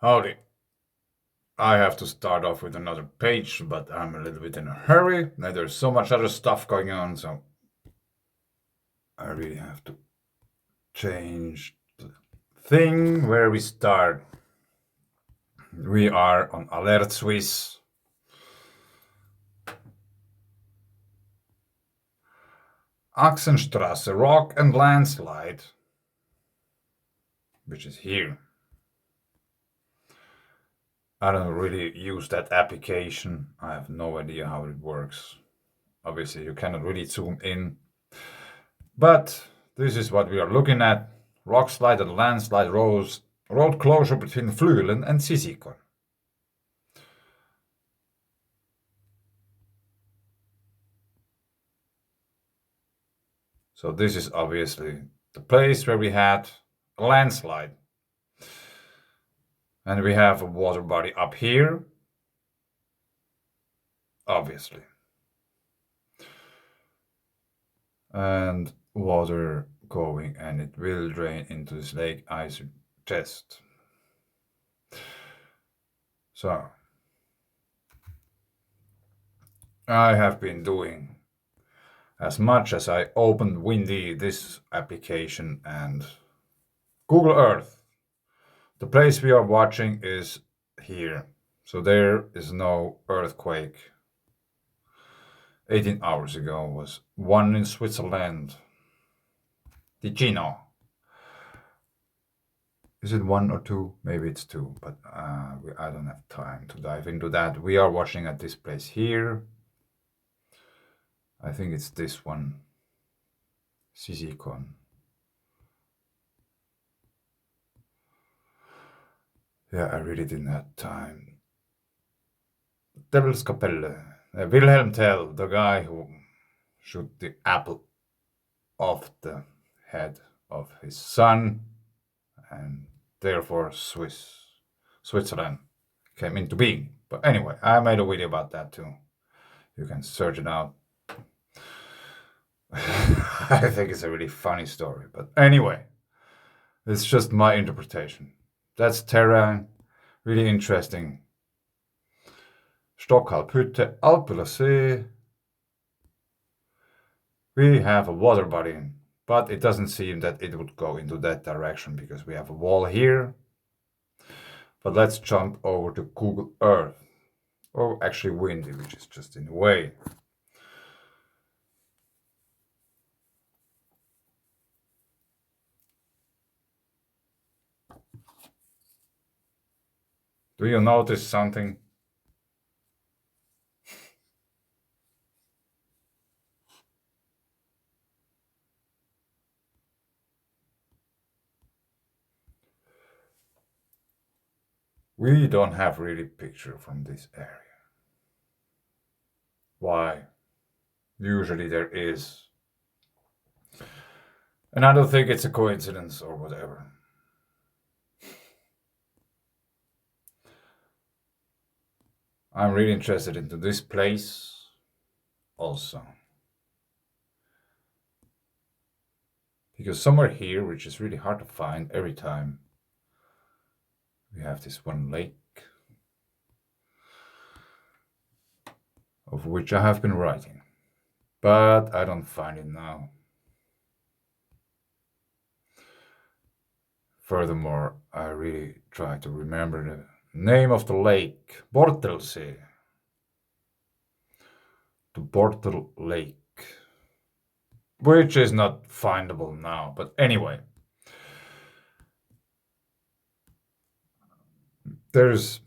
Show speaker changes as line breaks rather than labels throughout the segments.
Howdy. I have to start off with another page, but I'm a little bit in a hurry. Now there's so much other stuff going on, so I really have to change the thing where we start. We are on Alert Swiss. Axenstrasse, rock and landslide, which is here. I don't really use that application. I have no idea how it works. Obviously, you cannot really zoom in. But this is what we are looking at. Rock slide and landslide road closure between Vlugelen and Sisikon. So this is obviously the place where we had a landslide. And we have a water body up here, obviously. And water going, and it will drain into this lake, I suggest. So I have been doing as much as I opened Windy, this application, and Google Earth. The place we are watching is here. So there is no earthquake. 18 hours ago was one in Switzerland. Did you know? Is it one or two? Maybe it's two, but I don't have time to dive into that. We are watching at this place here. I think it's this one. Sisikon. Yeah, I really didn't have time. Devil's Kapelle. Wilhelm Tell, the guy who shoot the apple off the head of his son, and therefore Switzerland came into being. But anyway, I made a video about that too. You can search it out. I think it's a really funny story. But anyway, it's just my interpretation. That's terrain, really interesting. Stockhalphütte, Alpela See. We have a water body, but it doesn't seem that it would go into that direction because we have a wall here. But let's jump over to Google Earth. Or actually Windy, which is just in the way. Do you notice something? We don't have really picture from this area. Why? Usually there is. And I don't think it's a coincidence or whatever. I'm really interested into this place also. Because somewhere here, which is really hard to find every time, we have this one lake, of which I have been writing. But I don't find it now. Furthermore, I really try to remember the name of the lake, Bortelsee. The Bortel Lake, which is not findable now. But anyway, there's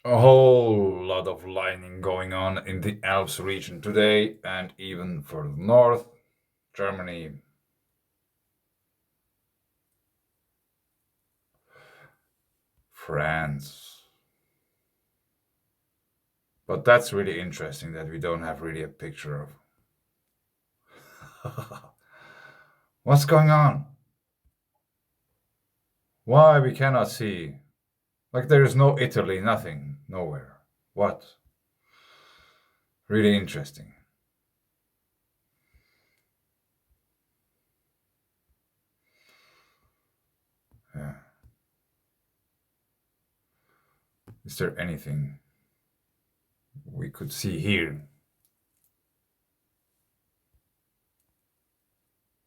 a whole lot of lightning going on in the Alps region today, and even further north, Germany. France. But that's really interesting that we don't have really a picture of. What's going on? Why we cannot see? Like there is no Italy, nothing, nowhere. What? Really interesting. Yeah. Is there anything we could see here?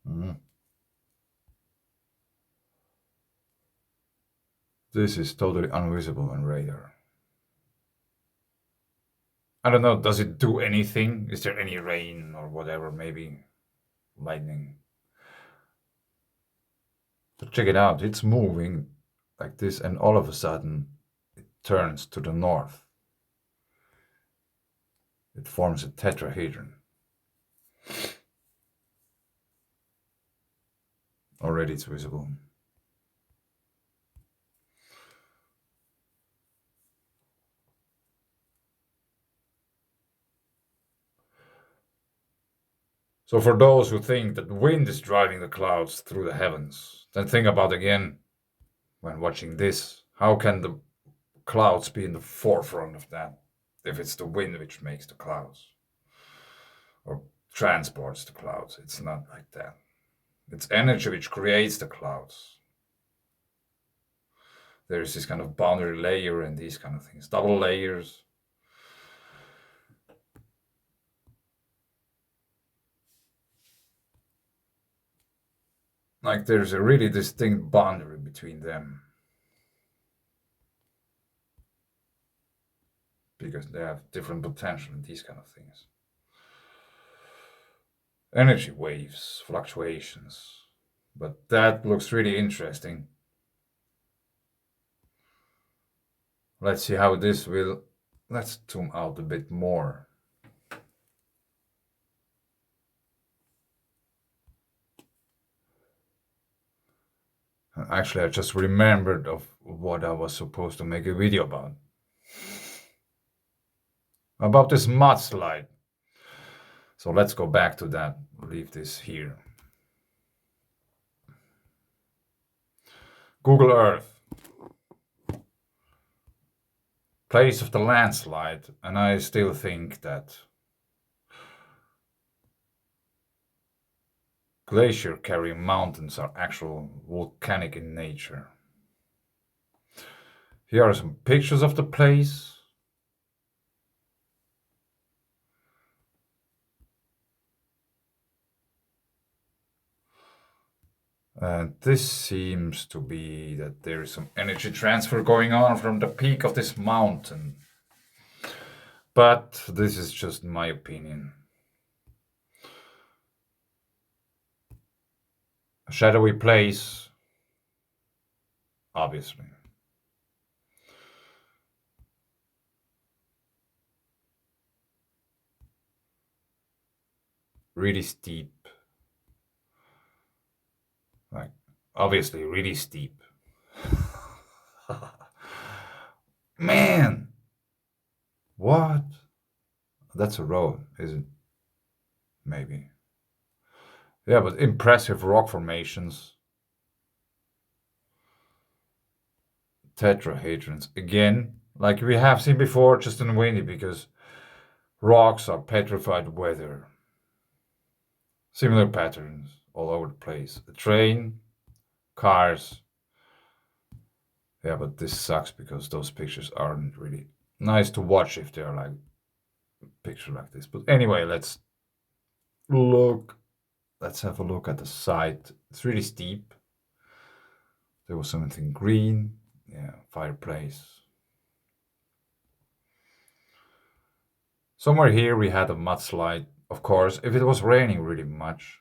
Mm. This is totally invisible on radar. I don't know, does it do anything? Is there any rain or whatever? Maybe lightning. But check it out, it's moving like this, and all of a sudden it turns to the north. It forms a tetrahedron. Already it's visible. So for those who think that wind is driving the clouds through the heavens, then think about again when watching this. How can the clouds be in the forefront of that if it's the wind which makes the clouds or transports the clouds? It's not like that. It's energy which creates the clouds. There's this kind of boundary layer and these kind of things, double layers. Like there's a really distinct boundary between them because they have different potential and these kind of things. Energy waves, fluctuations. But that looks really interesting. Let's see how this will. Let's zoom out a bit more. Actually, I just remembered of what I was supposed to make a video about. About this mudslide. So let's go back to that. Leave this here. Google Earth. Place of the landslide. And I still think that glacier carrying mountains are actual volcanic in nature. Here are some pictures of the place. And this seems to be that there is some energy transfer going on from the peak of this mountain. But this is just my opinion. A shadowy place, obviously. Really steep. Like, obviously, really steep. Man! What? That's a road, isn't it? Maybe. Yeah, but impressive rock formations. Tetrahedrons. Again, like we have seen before, just in windy, because rocks are petrified weather. Similar patterns all over the place. A train, cars. Yeah, but this sucks because those pictures aren't really nice to watch if they're like a picture like this. But anyway, let's look. Let's have a look at the site. It's really steep. There was something green. Yeah, fireplace. Somewhere here we had a mudslide. Of course, if it was raining really much,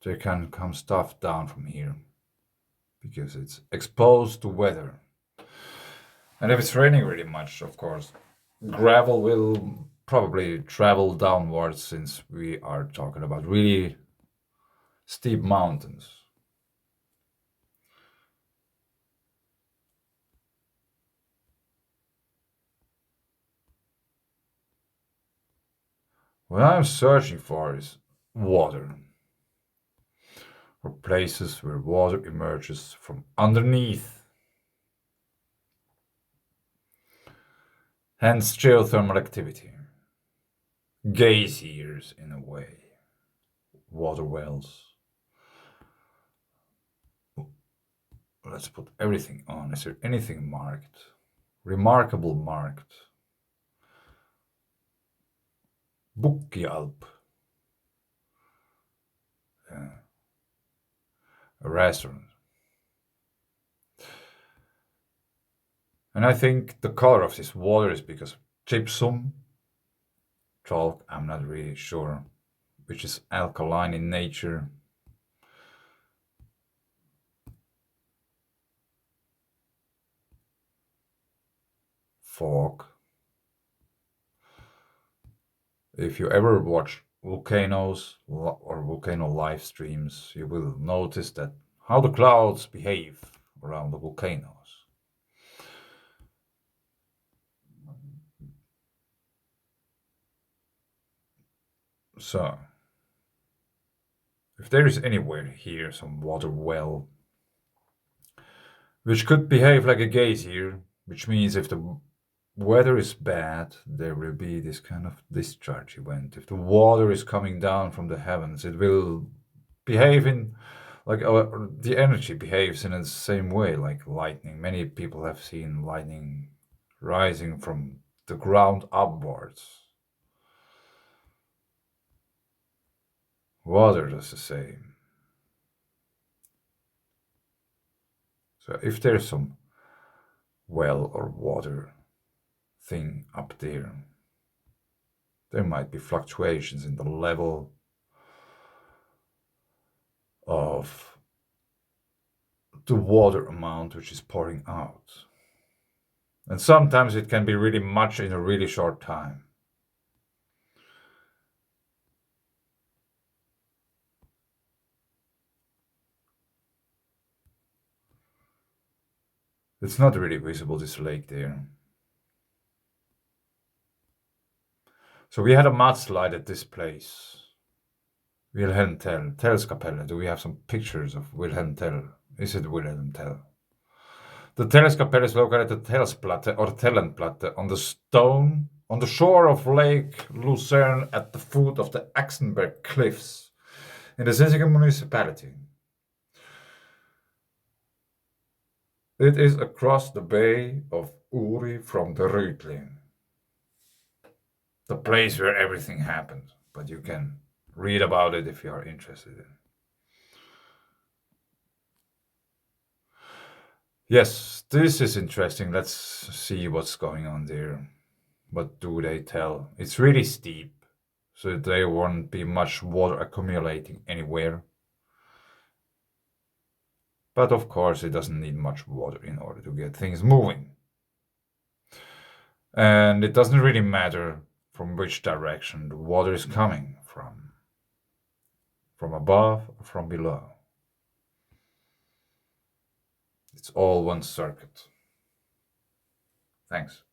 there can come stuff down from here because it's exposed to weather. And if it's raining really much, of course, gravel will probably travel downwards since we are talking about really steep mountains. What I'm searching for is water, or places where water emerges from underneath. Hence geothermal activity. Geysers, in a way. Water wells. let's put everything on. Is there anything marked? Remarkable marked. Bukkialp. Yeah. A restaurant. And I think the color of this water is because of gypsum, chalk, I'm not really sure, which is alkaline in nature. Fog. If you ever watch volcanoes or volcano live streams, you will notice that how the clouds behave around the volcanoes. So, if there is anywhere here some water well, which could behave like a geysir, which means if the weather is bad, there will be this kind of discharge event. If the water is coming down from the heavens, it will behave in like the energy behaves in the same way like lightning. Many people have seen lightning rising from the ground upwards. Water does the same. So if there's some well or water thing up there might be fluctuations in the level of the water amount which is pouring out. And sometimes it can be really much in a really short time. It's not really visible, this lake there. So we had a mudslide at this place. Wilhelm Tell, Tellskapelle. Do we have some pictures of Wilhelm Tell? Is it Wilhelm Tell? The Tellskapelle is located at Tellsplatte or Tellenplatte on the shore of Lake Lucerne at the foot of the Axenberg Cliffs in the Zizzigen municipality. It is across the bay of Uri from the Rütli, the place where everything happened, but you can read about it if you are interested in. Yes, this is interesting. Let's see what's going on there. What do they tell? It's really steep, so there won't be much water accumulating anywhere. But of course, it doesn't need much water in order to get things moving. And it doesn't really matter from which direction the water is coming from above or from below. It's all one circuit. Thanks.